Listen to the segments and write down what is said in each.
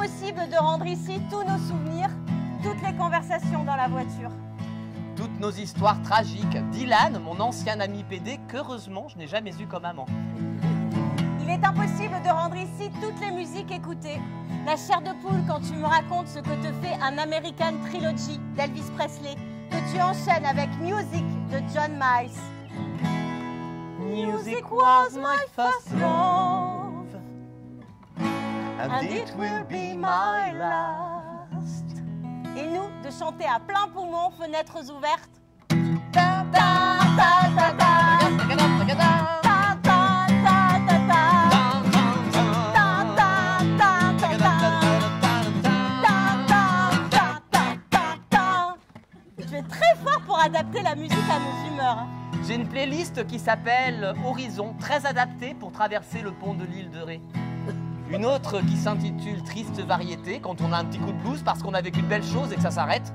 impossible de rendre ici tous nos souvenirs, toutes les conversations dans la voiture. Toutes nos histoires tragiques. Dylan, mon ancien ami PD, qu'heureusement je n'ai jamais eu comme amant. Il est impossible de rendre ici toutes les musiques écoutées. La chair de poule quand tu me racontes ce que te fait un American Trilogy d'Elvis Presley, que tu enchaînes avec Music de John Miles. Music was my first love, and it will be my last. Et nous, de chanter à plein poumon, fenêtres ouvertes. Ta, ta, ta, ta, ta. Tu es très fort pour adapter la musique à nos humeurs. J'ai une playlist qui s'appelle Horizon, très adaptée pour traverser le pont de l'île de Ré. Une autre qui s'intitule Triste variété, quand on a un petit coup de blues parce qu'on a vécu de belles choses et que ça s'arrête.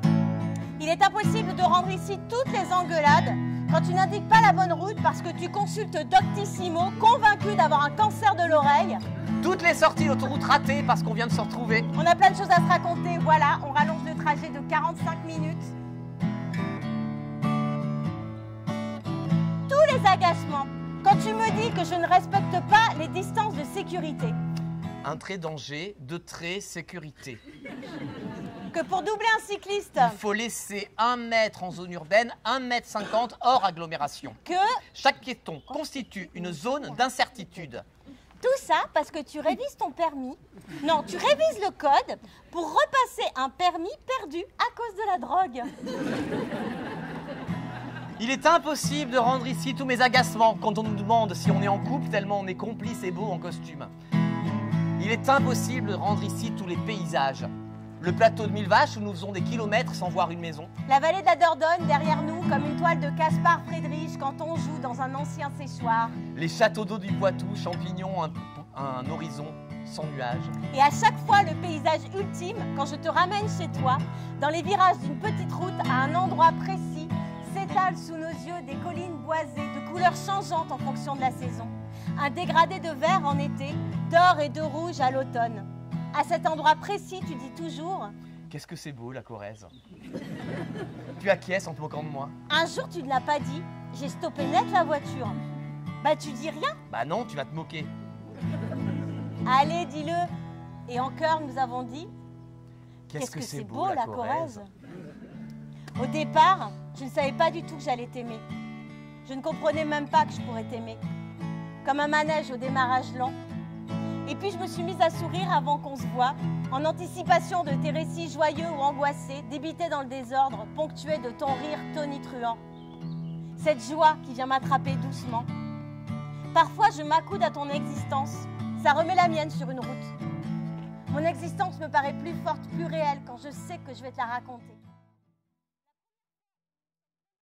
Il est impossible de rendre ici toutes les engueulades quand tu n'indiques pas la bonne route parce que tu consultes Doctissimo, convaincu d'avoir un cancer de l'oreille. Toutes les sorties d'autoroute ratées parce qu'on vient de se retrouver. On a plein de choses à se raconter, voilà, on rallonge le trajet de 45 minutes. Tous les agacements, quand tu me dis que je ne respecte pas les distances de sécurité. Un trait danger, deux traits sécurité. Que pour doubler un cycliste, Il faut laisser 1 mètre en zone urbaine, 1,50 m hors agglomération. que Chaque piéton constitue une zone d'incertitude. tout ça parce que tu révises ton permis. Non, tu révises le code pour repasser un permis perdu à cause de la drogue. Il est impossible de rendre ici tous mes agacements quand on nous demande si on est en couple tellement on est complice et beau en costume. Il est impossible de rendre ici tous les paysages. Le plateau de 1000 vaches où nous faisons des kilomètres sans voir une maison. La vallée de la Dordogne derrière nous comme une toile de Caspar Friedrich quand on joue dans un ancien séchoir. Les châteaux d'eau du Poitou, champignons, un horizon sans nuages. Et à chaque fois le paysage ultime quand je te ramène chez toi, dans les virages d'une petite route à un endroit précis, s'étalent sous nos yeux des collines boisées de couleurs changeantes en fonction de la saison. Un dégradé de vert en été, d'or et de rouge à l'automne. À cet endroit précis, tu dis toujours « Qu'est-ce que c'est beau, la Corrèze !» Tu acquiesces en te moquant de moi. Un jour, tu ne l'as pas dit, j'ai stoppé net la voiture. Bah, tu dis rien. Bah non, tu vas te moquer. Allez, dis-le. Et en chœur, nous avons dit Qu'est-ce que c'est beau, la Corrèze !» Au départ, je ne savais pas du tout que j'allais t'aimer. Je ne comprenais même pas que je pourrais t'aimer. Comme un manège au démarrage lent. Et puis je me suis mise à sourire avant qu'on se voie, en anticipation de tes récits joyeux ou angoissés, débités dans le désordre, ponctués de ton rire tonitruant. Cette joie qui vient m'attraper doucement. Parfois je m'accoude à ton existence, ça remet la mienne sur une route. Mon existence me paraît plus forte, plus réelle quand je sais que je vais te la raconter.